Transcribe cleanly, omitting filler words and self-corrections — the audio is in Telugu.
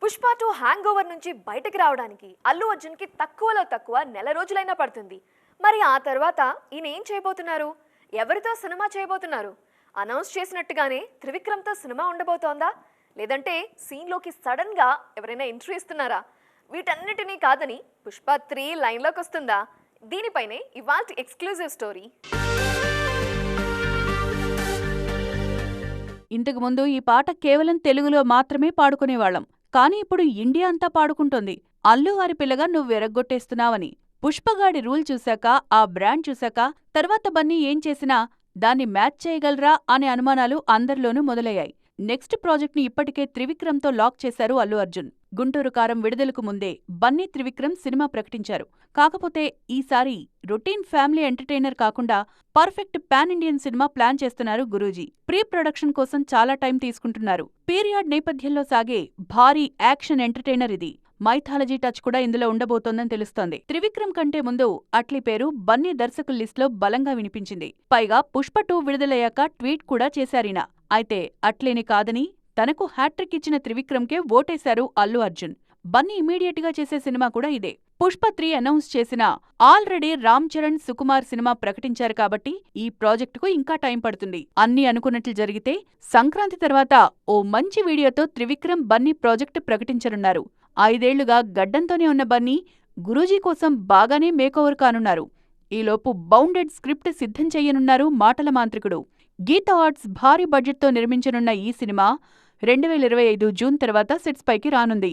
పుష్ప 2 హ్యాంగ్ ఓవర్ నుంచి బయటకు రావడానికి అల్లు అర్జున్కి తక్కువలో తక్కువ నెల రోజులైనా పడుతుంది. మరి ఆ తర్వాత ఈయన ఏం చేయబోతున్నారు? ఎవరితో సినిమా చేయబోతున్నారు? అనౌన్స్ చేసినట్టుగానే త్రివిక్రమ్తో సినిమా ఉండబోతోందా? లేదంటే సీన్లోకి సడన్గా ఎవరైనా ఎంట్రీ ఇస్తున్నారా? వీటన్నిటినీ కాదని పుష్ప 3 లైన్లోకి వస్తుందా? దీనిపైనే ఇవాల్టి ఎక్స్క్లూజివ్ స్టోరీ. ఇంతకుముందు ఈ పాట కేవలం తెలుగులో మాత్రమే పాడుకునేవాళ్లం. కానీ ఇప్పుడు ఇండియా అంతా పాడుకుంటోంది. అల్లు వారి పిల్లగా నువ్వెరగొట్టేస్తున్నావని. పుష్పగాడి రూల్ చూశాక, ఆ బ్రాండ్ చూశాక తర్వాత బన్నీ ఏం చేసినా దాన్ని మ్యాచ్ చేయగలరా అనే అనుమానాలు అందరిలోనూ మొదలయ్యాయి. నెక్స్ట్ ప్రాజెక్ట్ని ఇప్పటికే త్రివిక్రమ్తో లాక్ చేశారు అల్లు అర్జున్. గుంటూరు కారం విడుదలకు ముందే బన్నీ త్రివిక్రమ్ సినిమా ప్రకటించారు. కాకపోతే ఈసారి రొటీన్ ఫ్యామిలీ ఎంటర్టైనర్ కాకుండా perfect pan Indian cinema plan చేస్తున్నారు గురూజీ. ప్రీ ప్రొడక్షన్ కోసం చాలా టైం తీసుకుంటున్నారు. పీరియాడ్ నేపథ్యంలో సాగే భారీ యాక్షన్ ఎంటర్టైనర్ ఇది. మైథాలజీ టచ్ కూడా ఇందులో ఉండబోతోందని తెలుస్తోంది. త్రివిక్రమ్ కంటే ముందు అట్లీ పేరు బన్నీ దర్శకుల లిస్టులో బలంగా వినిపించింది. పైగా పుష్ప 2 విడుదలయ్యాక ట్వీట్ కూడా చేశారీన. అయితే అట్లీని కాదని తనకు హ్యాట్రిక్ ఇచ్చిన త్రివిక్రమ్కే ఓటేశారు అల్లు అర్జున్. బన్నీ ఇమీడియట్ గా చేసే సినిమా కూడా ఇదే. పుష్ప 3 అనౌన్స్ చేసినా ఆల్రెడీ రామ్ చరణ్, సుకుమార్ సినిమా ప్రకటించారు కాబట్టి ఈ ప్రాజెక్టుకు ఇంకా టైం పడుతుంది. అన్నీ అనుకున్నట్లు జరిగితే సంక్రాంతి తర్వాత ఓ మంచి వీడియోతో త్రివిక్రమ్ బన్నీ ప్రాజెక్టు ప్రకటించనున్నారు. 5 ఏళ్లుగా గడ్డంతోనే ఉన్న బన్నీ గురూజీ కోసం బాగానే మేకోవర్ కానున్నారు. ఈలోపు బౌండెడ్ స్క్రిప్ట్ సిద్ధం చెయ్యనున్నారు మాటల మాంత్రికుడు. గీతా ఆర్ట్స్ భారీ బడ్జెట్తో నిర్మించనున్న ఈ సినిమా 2025 జూన్ తర్వాత సెట్స్ పైకి రానుంది.